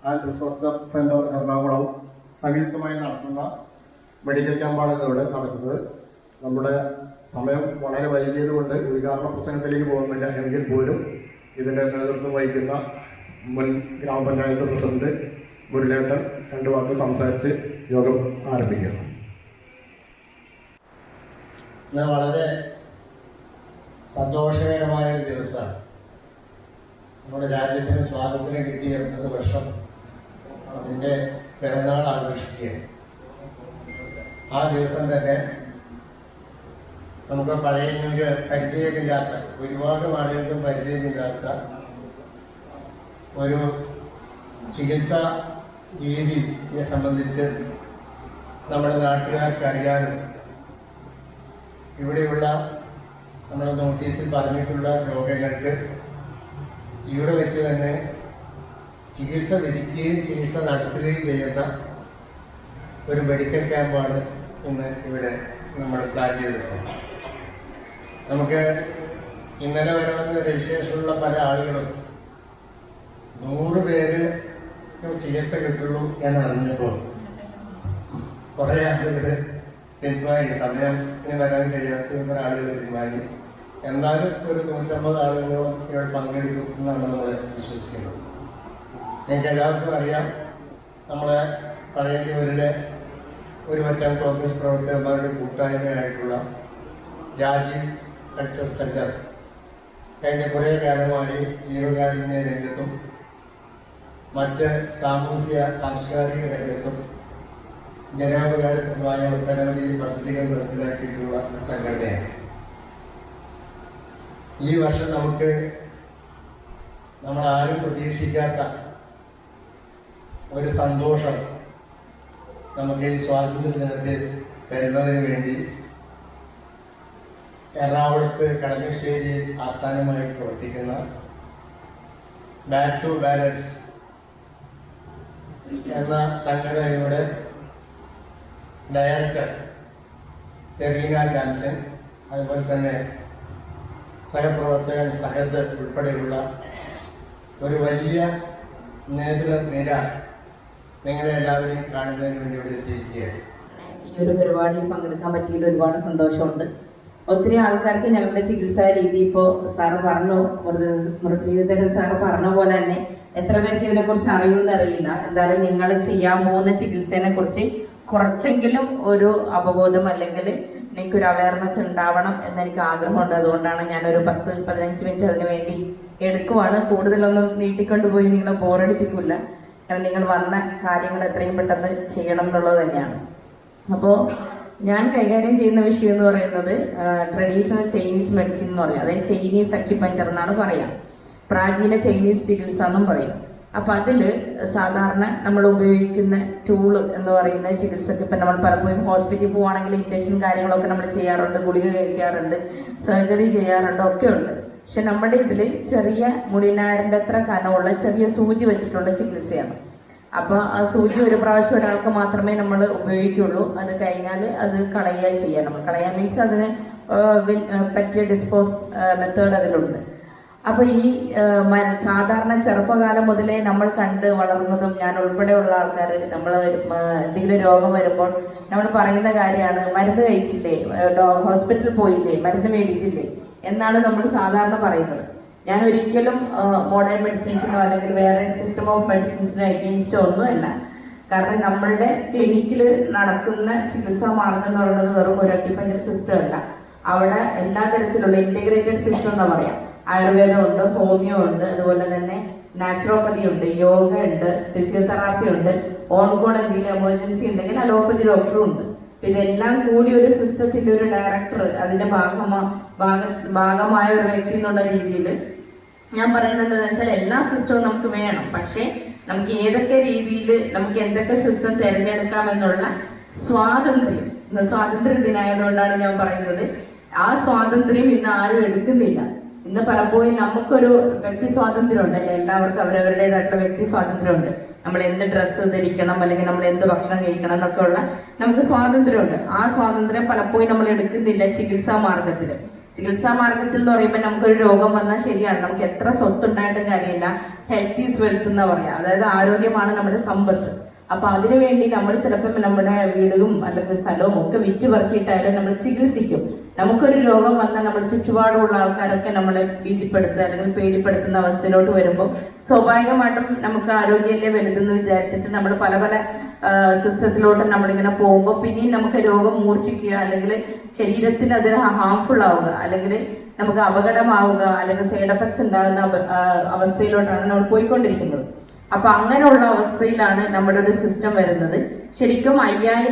And research centre Ernakulam സംയുക്തമായി നടത്തുന്ന medical ക്യാമ്പാണ് ഇവിടെ നടക്കുന്നത്. നമ്മുടെ സമയം വളരെ വൈകിയതുകൊണ്ട് ഉദ്ഘാടന പ്രസംഗത്തിലേക്ക് പോകുന്നില്ല. എങ്കിൽ പോലും ഇതിൻ്റെ നേതൃത്വം വഹിക്കുന്ന മുൻ ഗ്രാമപഞ്ചായത്ത് പ്രസിഡന്റ് മുരളേട്ടൻ രണ്ടു വാക്ക് സംസാരിച്ച് യോഗം ആരംഭിക്കുന്നു. ഞാൻ വളരെ സന്തോഷകരമായ ഒരു ദിവസമാണ്. നമ്മുടെ രാജ്യത്തിന് സ്വാതന്ത്ര്യം കിട്ടിയ 80 വർഷം അതിൻ്റെ പിറന്നാൾ ആഘോഷിക്കുകയാണ്. ആ ദിവസം തന്നെ നമുക്ക് പഴയൊരു പരിചയമില്ലാത്ത, ഒരുപാട് ആളുകൾക്കും പരിചയമില്ലാത്ത ഒരു ചികിത്സാ രീതിയെ സംബന്ധിച്ച് നമ്മുടെ നാട്ടുകാർക്ക് അറിയാനും ഇവിടെയുള്ള നമ്മൾ നോട്ടീസിൽ പറഞ്ഞിട്ടുള്ള രോഗങ്ങൾക്ക് ഇവിടെ വെച്ച് തന്നെ ചികിത്സ വിധിക്കുകയും ചികിത്സ നടത്തുകയും ചെയ്യുന്ന ഒരു മെഡിക്കൽ ക്യാമ്പാണ് ഇന്ന് ഇവിടെ നമ്മൾ പ്ലാൻ ചെയ്തിട്ടുള്ളത്. നമുക്ക് ഇന്നലെ വരെ വന്ന രജിസ്ട്രേഷനുള്ള പല ആളുകളും 100 പേര് ചികിത്സ കിട്ടുള്ളൂ എന്ന് അറിഞ്ഞപ്പോൾ കുറേ ആളുകൾ പിൻവാങ്ങി, സമയത്തിന് വരാൻ കഴിയാത്ത ആളുകൾ പിൻവാങ്ങി. എന്നാലും ഒരു 150 ആളുകളോളം ഇവിടെ പങ്കെടുക്കും എന്നാണ് നമ്മൾ വിശ്വസിക്കുന്നത്. നിങ്ങൾക്ക് എല്ലാവർക്കും അറിയാം, നമ്മളെ പഴയന്നൂരിലെ ഒരു പറ്റം കോൺഗ്രസ് പ്രവർത്തകന്മാരുടെ കൂട്ടായ്മയായിട്ടുള്ള രാജീവ് കൾച്ചർ സെന്റർ കഴിഞ്ഞ കുറേ കാലമായി ജീവകാരുണ്യ രംഗത്തും മറ്റ് സാമൂഹ്യ സാംസ്കാരിക രംഗത്തും ജനോപകാരപ്രദമായ ഒട്ടനവധി പദ്ധതികൾ നടപ്പിലാക്കിയിട്ടുള്ള സംഘടനയാണ്. ഈ വർഷം നമുക്ക് നമ്മളാരും പ്രതീക്ഷിക്കാത്ത ഒരു സന്തോഷം നമുക്ക് ഈ സ്വാതന്ത്ര്യ ദിനത്തിൽ തരുന്നതിന് വേണ്ടി എറണാകുളത്ത് കടമശ്ശേരിയിൽ ആസ്ഥാനമായി പ്രവർത്തിക്കുന്ന ബാക്ക് ടു ബാലൻസ് എന്ന സംഘടനയുടെ ഡയറക്ടർ സെറീന ജാൻസൺ, അതുപോലെ തന്നെ സഹപ്രവർത്തകൻ സഹദ് ഉൾപ്പെടെയുള്ള ഒരു വലിയ നേതൃനിര നിങ്ങളെ എല്ലാവരെയും കാണുന്നതിന് വേണ്ടി ഇവിടെ എത്തിയിരിക്കുകയാണ്. ഈ ഒരു പരിപാടിയിൽ പങ്കെടുക്കാൻ പറ്റിയതിൽ ഒരുപാട് സന്തോഷമുണ്ട്. ഒത്തിരി ആൾക്കാർക്ക് ഞങ്ങളുടെ ചികിത്സാ രീതി ഇപ്പോൾ സാറ് പറഞ്ഞു, മൃത്യുധരൻ സാറ് പറഞ്ഞ പോലെ തന്നെ എത്ര പേർക്ക് ഇതിനെക്കുറിച്ച് അറിയുമെന്ന് അറിയില്ല. എന്തായാലും നിങ്ങൾ ചെയ്യാൻ പോകുന്ന ചികിത്സയെ കുറിച്ച് കുറച്ചെങ്കിലും ഒരു അവബോധം അല്ലെങ്കിൽ എനിക്കൊരു അവയർനെസ് ഉണ്ടാവണം എന്നെനിക്ക് ആഗ്രഹമുണ്ട്. അതുകൊണ്ടാണ് ഞാനൊരു 10-15 മിനിറ്റ് അതിന് വേണ്ടി എടുക്കുവാണ്. കൂടുതലൊന്നും നീട്ടിക്കൊണ്ടുപോയി നിങ്ങളെ ബോറടിപ്പിക്കില്ല. കാരണം നിങ്ങൾ വന്ന കാര്യങ്ങൾ എത്രയും പെട്ടെന്ന് ചെയ്യണം എന്നുള്ളത് തന്നെയാണ്. അപ്പോൾ ഞാൻ കൈകാര്യം ചെയ്യുന്ന വിഷയം എന്ന് പറയുന്നത് ട്രഡീഷണൽ ചൈനീസ് മെഡിസിൻ എന്ന് പറയും. അതായത് ചൈനീസ് അക്യുപഞ്ചർ എന്നാണ് പറയാം. പ്രാചീന ചൈനീസ് ചികിത്സ എന്നും പറയും. അപ്പം അതിൽ സാധാരണ നമ്മൾ ഉപയോഗിക്കുന്ന ടൂള് എന്ന് പറയുന്ന ചികിത്സക്ക് ഇപ്പം നമ്മൾ പലപ്പോഴും ഹോസ്പിറ്റലിൽ പോവുകയാണെങ്കിൽ ഇഞ്ചക്ഷൻ കാര്യങ്ങളൊക്കെ നമ്മൾ ചെയ്യാറുണ്ട്, ഗുളിക കഴിക്കാറുണ്ട്, സർജറി ചെയ്യാറുണ്ട്, ഒക്കെ ഉണ്ട്. പക്ഷെ നമ്മുടെ ഇതിൽ ചെറിയ മുടിനാരിൻ്റെ അത്ര കനമുള്ള ചെറിയ സൂചി വെച്ചിട്ടുള്ള ചികിത്സയാണ്. അപ്പോൾ ആ സൂചി ഒരു പ്രാവശ്യം ഒരാൾക്ക് മാത്രമേ നമ്മൾ ഉപയോഗിക്കുള്ളൂ. അത് കഴിഞ്ഞാൽ അത് കളയുക ചെയ്യാം. നമ്മൾ കളയാൻ മീൻസ് അതിന് പറ്റിയ ഡിസ്പോസ് മെത്തേഡ് അതിലുണ്ട്. അപ്പോൾ ഈ സാധാരണ ചെറുപ്പകാലം മുതലേ നമ്മൾ കണ്ട് വളർന്നതും ഞാൻ ഉൾപ്പെടെയുള്ള ആൾക്കാർ നമ്മൾ എന്തെങ്കിലും രോഗം വരുമ്പോൾ നമ്മൾ പറയുന്ന കാര്യമാണ്, മരുന്ന് കഴിച്ചില്ലേ, ഹോസ്പിറ്റലിൽ പോയില്ലേ, മരുന്ന് മേടിച്ചില്ലേ എന്നാണ് നമ്മൾ സാധാരണ പറയുന്നത്. ഞാൻ ഒരിക്കലും മോഡേൺ മെഡിസിൻസിനോ അല്ലെങ്കിൽ വേറെ സിസ്റ്റം ഓഫ് മെഡിസിൻസിനോ എഗെയിൻസ്റ്റോ ഒന്നുമല്ല. കാരണം നമ്മളുടെ ക്ലിനിക്കിൽ നടക്കുന്ന ചികിത്സാ മാർഗം എന്ന് പറയുന്നത് വെറും ഒരു അക്യുപഞ്ചർ സിസ്റ്റം അല്ല. അവിടെ എല്ലാ തരത്തിലുള്ള ഇൻറ്റഗ്രേറ്റഡ് സിസ്റ്റം എന്ന് പറയാം. ആയുർവേദം ഉണ്ട്, ഹോമിയോ ഉണ്ട്, അതുപോലെ തന്നെ നാച്ചുറോപ്പതി ഉണ്ട്, യോഗ ഉണ്ട്, ഫിസിയോതെറാപ്പി ഉണ്ട്, ഓൺകോൺ എന്തെങ്കിലും എമർജൻസി ഉണ്ടെങ്കിൽ അലോപ്പതി ഡോക്ടറും ഉണ്ട്. ഇതെല്ലാം കൂടി ഒരു സിസ്റ്റത്തിന്റെ ഒരു ഡയറക്ടർ, അതിന്റെ ഭാഗമായ ഒരു വ്യക്തി എന്നുള്ള രീതിയിൽ ഞാൻ പറയുന്നത് എന്താണെന്ന് വെച്ചാൽ എല്ലാ സിസ്റ്റവും നമുക്ക് വേണം. പക്ഷേ നമുക്ക് ഏതൊക്കെ രീതിയിൽ നമുക്ക് എന്തൊക്കെ സിസ്റ്റം തിരഞ്ഞെടുക്കാം എന്നുള്ള സ്വാതന്ത്ര്യം, ഇന്ന് സ്വാതന്ത്ര്യ ദിനമായതുകൊണ്ടാണ് ഞാൻ പറയുന്നത്, ആ സ്വാതന്ത്ര്യം ഇന്ന് ആരും എടുക്കുന്നില്ല. ഇന്ന് പലപ്പോഴും നമുക്കൊരു വ്യക്തി സ്വാതന്ത്ര്യം ഉണ്ടല്ലേ, എല്ലാവർക്കും അവരവരുടേതായിട്ടുള്ള വ്യക്തി സ്വാതന്ത്ര്യമുണ്ട്. നമ്മൾ എന്ത് ഡ്രസ്സ് ധരിക്കണം അല്ലെങ്കിൽ നമ്മൾ എന്ത് ഭക്ഷണം കഴിക്കണം എന്നൊക്കെ ഉള്ള നമുക്ക് സ്വാതന്ത്ര്യമുണ്ട്. ആ സ്വാതന്ത്ര്യം പലപ്പോഴും നമ്മൾ എടുക്കുന്നില്ല ചികിത്സാ മാർഗത്തിൽ. ചികിത്സാ മാർഗത്തിൽ എന്ന് പറയുമ്പോൾ നമുക്കൊരു രോഗം വന്നാൽ ശരിയാണ്, നമുക്ക് എത്ര സ്വത്തുണ്ടായിട്ടും കാര്യമില്ല, ഹെൽത്ത് ഈസ് വെൽത്ത് എന്ന് പറയാം, അതായത് ആരോഗ്യമാണ് നമ്മുടെ സമ്പത്ത്. അപ്പൊ അതിനുവേണ്ടി നമ്മൾ ചിലപ്പോൾ നമ്മുടെ വീടും അല്ലെങ്കിൽ സ്ഥലവും ഒക്കെ വിറ്റ് പറക്കിയിട്ടായാലും നമ്മൾ ചികിത്സിക്കും. നമുക്കൊരു രോഗം വന്നാൽ നമ്മൾ ചുറ്റുപാടുമുള്ള ആൾക്കാരൊക്കെ നമ്മളെ ഭീതിപ്പെടുത്തുക അല്ലെങ്കിൽ പേടിപ്പെടുത്തുന്ന അവസ്ഥയിലോട്ട് വരുമ്പോൾ സ്വാഭാവികമായിട്ടും നമുക്ക് ആരോഗ്യമല്ലേ വലുതെന്ന് വിചാരിച്ചിട്ട് നമ്മൾ പല പല സിസ്റ്റത്തിലോട്ട് നമ്മളിങ്ങനെ പോകുമ്പോൾ പിന്നെയും നമുക്ക് രോഗം മൂർച്ഛിക്കുക അല്ലെങ്കിൽ ശരീരത്തിന് അതിന് ഹാംഫുൾ ആവുക അല്ലെങ്കിൽ നമുക്ക് അപകടമാവുക അല്ലെങ്കിൽ സൈഡ് എഫക്ട്സ് ഉണ്ടാകുന്ന അവസ്ഥയിലോട്ടാണ് നമ്മൾ പോയിക്കൊണ്ടിരിക്കുന്നത്. അപ്പൊ അങ്ങനെയുള്ള അവസ്ഥയിലാണ് നമ്മുടെ ഒരു സിസ്റ്റം വരുന്നത്. ശരിക്കും 5000